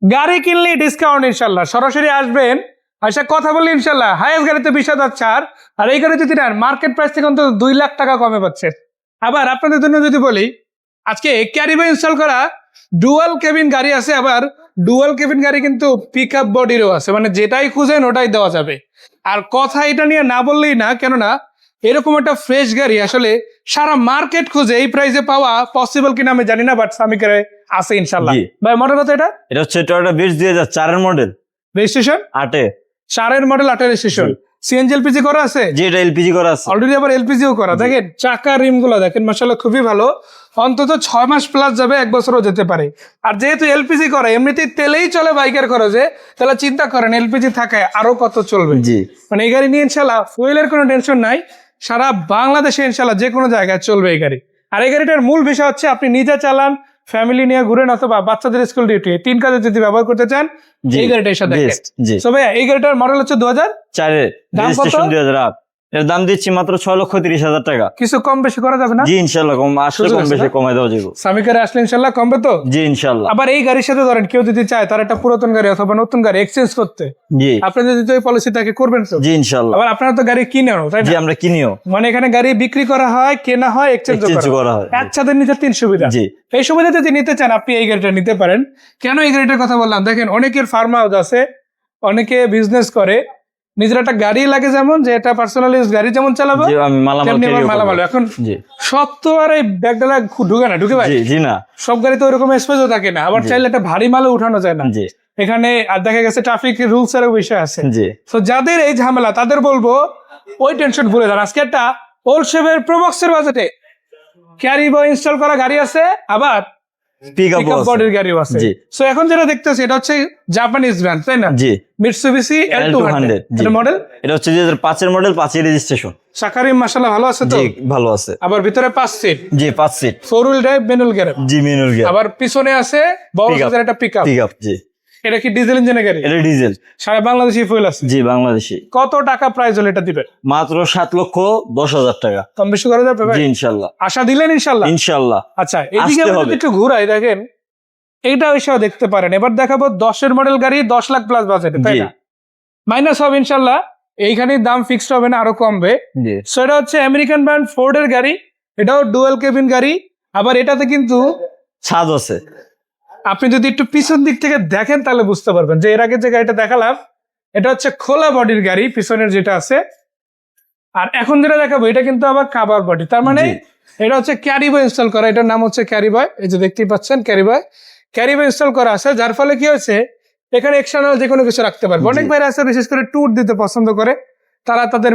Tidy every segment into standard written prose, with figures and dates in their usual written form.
গাড়ি কিনলে ডিসকাউন্ট ইনশাল্লাহ, সরাসরি আসবেন, আচ্ছা কথা বললি ইনশাল্লাহ হাইয়েস্ট গাড়িতে 20,000 ছাড়, আর এই গাড়ি যদি নেন মার্কেট প্রাইস থেকে অন্তত 2 লাখ টাকা কমে পাচ্ছে। আবার আপনাদের জন্য যদি বলি, আজকে ক্যারিবে ইনস্টল করা ডুয়াল কেবিন গাড়ি আছে, আবার ডুয়াল কেবিন গাড়ি কিন্তু পিক আপ বডিরও আছে, মানে যেটাই খুঁজেন ওটাই দেওয়া যাবে। আর কথা এটা নিয়ে না বললেই না, কেননা এরকম একটা ফ্রেশ গাড়ি আসলে সারা মার্কেট খুঁজে এই প্রাইসে পাওয়া পসিবল কিনা আমি জানি না, বাট সামিকের আছে ইনশাল্লাহ। ভাই মডেল কত এটা? এটা হচ্ছে টয়োটা বিটস 2004 এর model, registration 8 4 model 8 registration, CNG LPG করা আছে, জি এটা এলপিজি করা আছে অলরেডি, আবার এলপিজিও করা। দেখেন চাকা রিম গুলো দেখেন মাশাআল্লাহ খুবই ভালো, অন্তত 6 মাস প্লাস যাবে, 1 বছরও যেতে পারে। আর যেহেতু এলপিজি করা, এমনিতেই তেলেই চলে বাইকের খরচে, তাহলে চিন্তা করেন এলপিজি থাকায় আরো কত চলবে। জি মানে এই গাড়ি নিয়ে ইনশাল্লাহ ফুয়েলের কোনো টেনশন নাই, সারা বাংলাদেশে ইনশাল্লাহ যে কোনো জায়গায় চলবে এই গাড়ি। আর এই গাড়িটার মূল বিষয় হচ্ছে আপনি নিজে চালান, ফ্যামিলি নিয়ে ঘুরেন, অথবা বাচ্চাদের স্কুল ডিউটি, 3 কাজে যদি ব্যবহার করতে চান এই গাড়িটা এসে দেখেন। সো ভাইয়া এই গাড়িটার মডেল হচ্ছে 2004 এর রেজিস্ট্রেশন 2008, এর দাম দিচ্ছি মাত্র 6,30,000 টাকা। কিছু কম বেশি করা যাবে না? জি ইনশাআল্লাহ, কম আসলে কম বেশি কমায় দেওয়া যাবে। সামিকারে আসলে ইনশাআল্লাহ কমবে তো? জি ইনশাআল্লাহ। আবার এই গাড়ির সাথে ধরেন কেউ যদি চায় তার একটা পুরাতন গাড়ি অথবা নতুন গাড়ি এক্সচেঞ্জ করতে, জি আপনি যদি ওই পলিসি তাকে করবেন তো? জি ইনশাআল্লাহ। আবার আপনারা তো গাড়ি কিনেও, তাই জি না? আমরা কিনিও, মানে এখানে গাড়ি বিক্রি করা হয়, কেনা হয়, এক্সচেঞ্জ করা হয়। একসাথে নিতে 3 সুবিধা। জি এই সুবিধা যদি নিতে চান আপনি এই গাড়িটা নিতে পারেন। কেন এই গাড়িটার কথা বললাম, দেখেন অনেকের ফার্ম হাউস আছে, অনেকে বিজনেস করে, নিজের একটা গাড়ি লাগে, যেমন যে এটা পার্সোনাল ইউজ গাড়ি যেমন চালাবো, জি আমি মালামাল এখন জি সব তো আর এই ব্যাগডালা ঢুকে না, ঢুকে ভাই? জি না, সব গাড়ি তো ওরকম স্পেসও থাকে না, আবার চাইলে একটা ভারী মালও উঠানো যায় না। জি এখানে আর দেখা গেছে ট্রাফিক রুলস এর বিষয় আছে। জি তো যাদের এই ঝামেলা তাদের বলবো ওই টেনশন ভুলে যান। আজকে একটা ওল্ড শেভের প্রবক্সের বাজেটে ক্যারিবো ইনস্টল করা গাড়ি আছে, আবার পিকআপ বডির গাড়িও আছে। জি সো এখন যেটা দেখতেছি এটা হচ্ছে জাপানিজ ব্র্যান্ড, তাই না? জি মিৎসুবিশি L200 এটা মডেল। এটা হচ্ছে 2005 এর মডেল, 5 এর রেজিস্ট্রেশন। সাকারিম মাশাআল্লাহ ভালো আছে তো? জি ভালো আছে। আবার ভিতরে 5 সিট, জি 5 seat, 4 wheel drive, manual gear. জি ম্যানুয়াল গিয়ার। আবার পিছনে আছে বড় সাইজের একটা পিকআপ। জি এটা কি ডিজেল ইঞ্জিনের গাড়ি? এটা ডিজেল, সারা বাংলাদেশি ফুয়েল আছে। জি বাংলাদেশি। কত টাকা প্রাইস হলে এটা দিবেন? মাত্র 7,10,000 টাকা। কম বেশি করা যাবে ভাই? জি ইনশাআল্লাহ। আশা দিলেন ইনশাআল্লাহ? ইনশাআল্লাহ। আচ্ছা এদিকে আমরা একটু ঘুরাই, দেখেন এইটা এসেও দেখতে পারেন। এবার দেখাবো 10 এর মডেল গাড়ি, 10 লাখ প্লাস বাজেটে, তাই না? মাইনাস হবে ইনশাআল্লাহ, এইখানে দাম ফিক্সড হবে না, আরো কমবে। সো এটা হচ্ছে আমেরিকান ব্র্যান্ড ফোর্ড এর গাড়ি, এটাও ডুয়াল কেবিন গাড়ি, আবার এটাতে কিন্তু ছাদ আছে। আপনি যদি একটু পিছন দিক থেকে দেখেন তাহলে বুঝতে পারবেন যে এর আগে যে গাড়িটা দেখালাম এটা হচ্ছে খোলা বডির গাড়ি, পিছনের যেটা আছে। আর এখন যেটা দেখাবো এটা কিন্তু আবার কাভার বডি, তার মানে এটা হচ্ছে ক্যারিবো ইনস্টল করা, এটার নাম হচ্ছে ক্যারিবো। এই যে দেখতেই পাচ্ছেন ক্যারিবো ইনস্টল করা আছে, যার ফলে কি হয়েছে এখানে এক্সটার্নাল যে কোনো কিছু রাখতে পারবে। অনেক বাইরে আছে বিশেষ করে ট্যুর দিতে পছন্দ করে, তারা তাদের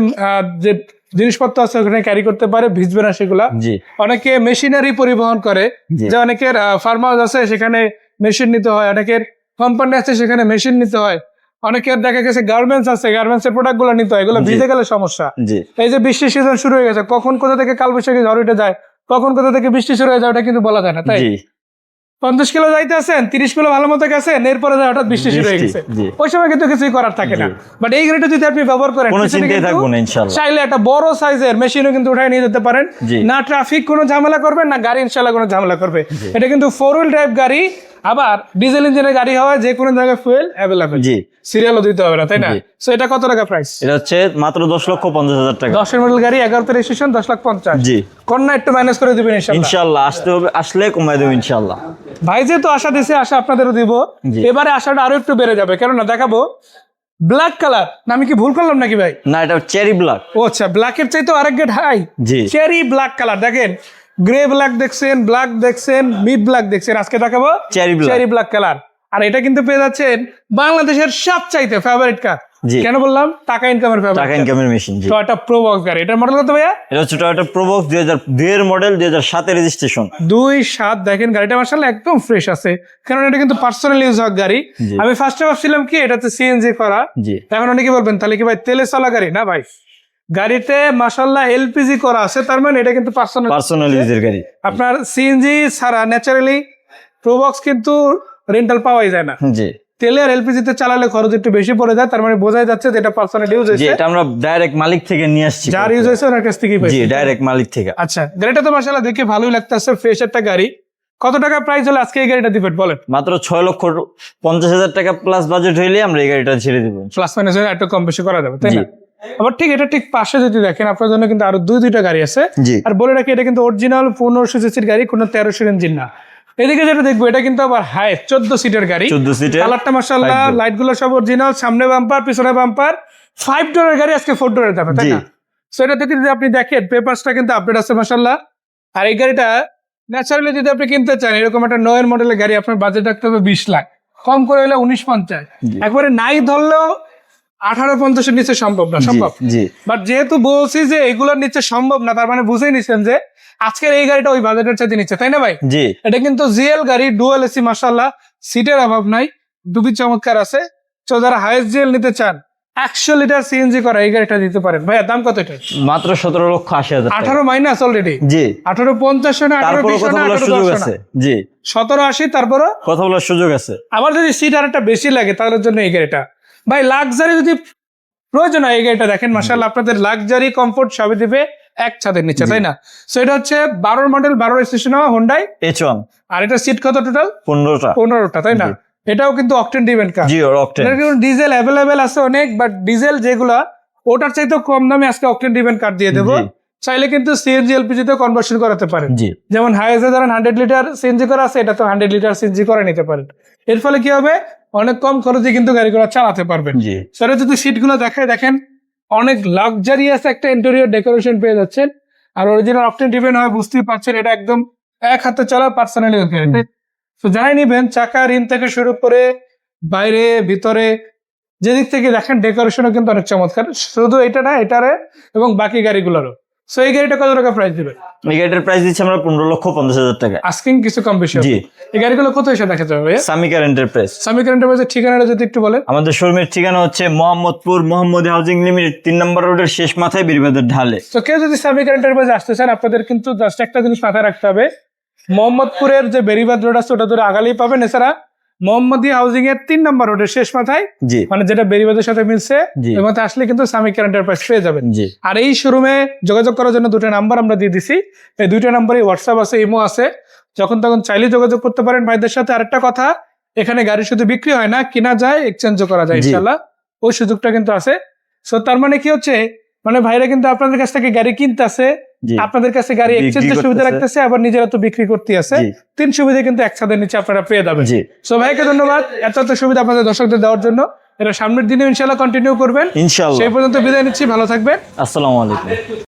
যে জিনিসপত্র আছে ওখানে ক্যারি করতে পারে, ভিজবে না সেগুলা। অনেকে মেশিনারি পরিবহন করে, যে অনেকের ফার্ম হাউস আছে সেখানে মেশিন নিতে হয়, অনেকের কোম্পানি আছে সেখানে মেশিন নিতে হয়, অনেকের দেখা গেছে গার্মেন্টস আছে, গার্মেন্টস এর প্রোডাক্ট গুলো নিতে হয়, এগুলো ভিজে গেলে সমস্যা। এই যে বৃষ্টির সিজন শুরু হয়ে গেছে, কখন কোথা থেকে কালবৈশাখী ঝড় উঠে যায়, কখন কোথা থেকে বৃষ্টি শুরু হয়ে যায় ওটা কিন্তু বলা যায় না, তাই? 50 কিলো যাইতে আছেন, 30 কিলো ভালো মতো গেছেন, এরপরে হঠাৎ বৃষ্টি শুরু হয়ে গেছে, ওই সময় কিন্তু কিছুই করার থাকে না। বাট এই গাড়িটা যদি আপনি ব্যবহার করেন চাইলে একটা বড় সাইজের মেশিনও কিন্তু উঠায় নিয়ে যেতে পারেন, না ট্রাফিক কোনো ঝামেলা করবেন, না গাড়ি ইনশাআল্লাহ কোনো ঝামেলা করবে। এটা কিন্তু 4 হুইল ড্রাইভ গাড়ি, আবার ডিজেল ইঞ্জিনের গাড়ি হওয়া, যে কোনো জায়গায় ফুয়েল অ্যাভেলেবল, সিরিয়ালও দিতে হবে না, তাই না? সো এটা কত টাকা প্রাইস? এটা হচ্ছে মাত্র 10,50,000 টাকা। 10 এর মডেল গাড়ি, 11 তে রেজিস্ট্রেশন, 10,50,000। জি কন্যা একটু মাইনাস করে দিবেন ইনশাআল্লাহ। আসতে হবে, আসলে কমাই দেব ইনশাআল্লাহ। ভাই যেহেতু আশা দিছে, আশা আপনাদেরও দিব, এবারে আশাটা আরো একটু বেড়ে যাবে, কেননা দেখাবো ব্ল্যাক কালার। আমি কি ভুল করলাম নাকি ভাই? না, এটা চেরি ব্ল্যাক। ও আচ্ছা, ব্ল্যাকের চাইতে আরেক গেট হাই। চেরি ব্ল্যাক কালার, দেখেন গ্রে ব্ল্যাক দেখছেন, ব্ল্যাক দেখছেন, মিড ব্ল্যাক দেখছেন, আজকে দেখাবো চেরি ব্ল্যাক কালার। আর এটা কিন্তু পেয়ে যাচ্ছেন বাংলাদেশের সবচাইতে ফেভারিট কার। কেন বললাম? টাকা ইনকামের মেশিন, টয়োটা প্রোবক্স গাড়ি। এটার মডেল কত ভাইয়া? এটা হচ্ছে টয়োটা প্রোবক্স 2002 এর মডেল, 2007 এর রেজিস্ট্রেশন। 2007। দেখেন গাড়িটা মাশাআল্লাহ একদম ফ্রেশ আছে, কারণ এটা কিন্তু পার্সোনাল ইউজ হওয়া গাড়ি। আমি ফার্স্টে ভাবছিলাম কি এটাতে সিএনজি করা, এখন অনেকে বলবেন তাহলে কি ভাই তেলে চলা গাড়ি? না ভাই, গাড়িতে মাশাআল্লাহ এলপিজি করা আছে, তার মানে এটা কিন্তু পার্সোনাল ইউজের গাড়ি। আপনার সিএনজি ছাড়া ন্যাচারালি প্রোবক্স কিন্তু রেন্টাল পাওয়াই যায় না। তেলে আর এলপিজি তে চালালে খরচ একটু বেশি পড়ে যায়, তার মানে বোঝাই যাচ্ছে যে এটা পার্সোনাল ইউজ হয়েছে। এটা আমরা ডাইরেক্ট মালিক থেকে নিয়ে আসছি, যার ইউজ হয়েছে ওনার কাছ থেকেই পাইছি। ডাইরেক্ট মালিক থেকে। আচ্ছা, গাড়িটা তো মাশাআল্লাহ দেখে ভালোই লাগতেছে, ফ্রেশ একটা গাড়ি। কত টাকা প্রাইস হলে আজকে এই গাড়িটা দিবেন বলেন? মাত্র 6,50,000 টাকা প্লাস বাজেট হইলে আমরা এই গাড়িটা ছেড়ে দিব। প্লাস মাইনাস একটু কম বেশি করা যাবে, তাই জি। না? আবার ঠিক এটা ঠিক পাশে যদি দেখেন আপনার জন্য কিন্তু আরো দুইটা গাড়ি আছে। জি। আর বলে রাখি এটা কিন্তু অরিজিনাল 1500 সিসির গাড়ি, কোনো 1300 ইঞ্জিন না। এদিকে যেটা দেখবো এটা কিন্তু আবার হাই 14 সিটের গাড়ি। 14 সিটের কালারটা মাশাআল্লাহ, লাইট গুলো সব অরিজিনাল, সামনে বাম্পার পিছনে বাম্পার, 5 ডোরের গাড়ি আজকে 4 ডোরের যাবে, তাই জি। না? সো এটাতে যদি আপনি দেখেন পেপারসটা কিন্তু আপডেট আছে মাশাআল্লাহ। আর এই গাড়িটা ন্যাচারালি যদি আপনি কিনতে চান এরকম একটা 9 মডেলের গাড়ি আপনার বাজেট রাখতে হবে 20 লাখ, কম করে হলে 1950, জি। একবারে নাই ধরলেও 1850 এর নিচে সম্ভব না, সম্ভব। জি। বাট যেহেতু বলছি যে এগুলোর নিচে সম্ভব না, তার মানে বুঝেই নিচ্ছেন যে আজকের এই গাড়িটা ওই বাজেটের চাইতে নিচ্ছে, তাই না ভাই? জি। এটা কিন্তু জিএল গাড়ি, ডুয়াল এসি মাশাআল্লাহ, সিটের অভাব নাই, দুবি চমৎকার আছে। তো যারা হাইয়েস্ট জিএল নিতে চান 100 লিটার সিএনজি করা এই গাড়িটা দিতে পারেন। ভাইয়া দাম কত এটা? মাত্র 17,80,000 টাকা। 18 মাইনাস অলরেডি। জি। 1850 না, তারপর 1820 কথা না, বলার সুযোগ 1810 আছে। না, জি। 1780, তারপরও কথা বলার সুযোগ আছে। আবার যদি সিট আর একটা বেশি লাগে তাহলে জন্য এই গাড়িটা। ভাই লাক্সারি যদি প্রয়োজন হয় এই গাড়িটা দেখেন মাশাআল্লাহ, আপনাদের লাক্সারি কমফোর্ট সবই দিবে এক ছাদের নিচে, তাই না? সো এটা হচ্ছে 12 মডেল, 12 রেজিস্ট্রেশন হওয়া হুন্ডাই H1 আর এটা সিট কত টোটাল? 15টা। 15টা, তাই না? এটাও কিন্তু অকটেন ডিভেন কার। জি, অকটেন। এটার কিন্তু ডিজেল অ্যাভেলেবেল আছে অনেক, বাট ডিজেল যেগুলা ওটার চাইতেও কম দামে আজকে অকটেন ডিভেন কার দিয়ে দেবো। জি। চাইলে কিন্তু সিএনজি এলপিজি তে কনভার্সন করাতে পারেন। জি। যেমন হাইজে ধরেন 100 লিটার সিএনজি করা আছে, এটা তো 100 লিটার সিএনজি করে নিতে পারেন। এর ফলে কি হবে, অনেক কম খরচে কিন্তু গাড়িগুলো চালাতে পারবেন। জি। সেটা যদি সিটগুলো দেখায় দেখেন অনেক লাক্সারিয়াস একটা ইন্টেরিয়র ডেকোরেশন পেয়ে যাচ্ছেন। আর অরিজিনাল অকটেন ডিভেন হয় বুঝতেই পারছেন, এটা একদম এক হাতে চলা পার্সোনালি। তো যারাই নিবেন চাকা রিম থেকে শুরু করে বাইরে ভিতরে যেদিক থেকে দেখেন ডেকোরেশনও কিন্তু অনেক চমৎকার। শুধু এটা না, এটারে এবং বাকি গাড়িগুলোরও। সো এই গাড়িটা কত টাকা প্রাইস দিবেন? এই গাড়িটার প্রাইস দিচ্ছি আমরা 15,50,000 টাকা। আস্কিং কিছু কম বেশি হবে। জি। এই গাড়িগুলো কত এসে দেখা যাবে ভাইয়া? সামিকার এন্টারপ্রাইজ। সামিকার এন্টারপ্রাইজের ঠিকানাটা যদি একটু বলেন। আমাদের শোরুমের ঠিকানা হচ্ছে মোহাম্মদপুর মোহাম্মদী হাউজিং লিমিটেড 3 নম্বর রোডের শেষ মাথায় বেরিবাদের ঢালে। তো কেউ যদি সামিকার এন্টারপ্রাইজে আসতে চান আপনাদের কিন্তু জাস্ট একটা জিনিস মাথায় রাখতে হবে, মোহাম্মদপুরের যে বেরিবাদ রোড আছে ওটা ধরে আগালেই পাবেন। এছাড়া মোহাম্মদী হাউজিং এর 3 নম্বর রোডের শেষ মাথায়, জি। মানে যেটা বেরিবাদের সাথে মিলছে, জি। এর মধ্যে আসলে কিন্তু সামিকার এন্টারপ্রাইজ পেয়ে যাবেন। জি। আর এই শোরুমে যোগাযোগ করার জন্য 2টা নাম্বার আমরা দিয়ে দিছি। এই 2টা নাম্বারে হোয়াটসঅ্যাপ আছে, ইমো আছে, যখন তখন চাইলে যোগাযোগ করতে পারেন ভাইদের সাথে। আরেকটা কথা, এখানে গাড়ি শুধু বিক্রি হয় না, কিনা যায়, এক্সচেঞ্জও করা যায় জি। ইনশাআল্লাহ, ওই সুযোগটা কিন্তু আছে। সো তার মানে কি হচ্ছে, মানে ভাইরা কিন্তু আপনাদের কাছ থেকে গাড়ি কিনতেছে, জি। আপনাদের কাছে গাড়ি বিক্রি এক্সচেঞ্জের সুবিধা করতেছে। রাখতেছে, আবার নিজেরা তো বিক্রি করতে আছে। জি। 3 সুবিধা কিন্তু এক ছাদের নিচে আপনারা পেয়ে যাবেন। জি। সো ভাইকে ধন্যবাদ এত সুবিধা আপনাদের দর্শকদের দেওয়ার জন্য। এটা সামনের দিনে ইনশাআল্লাহ কন্টিনিউ করবেন। ইনশাআল্লাহ। সেই পর্যন্ত বিদায় নিচ্ছি, ভালো থাকবেন। আসসালামু আলাইকুম।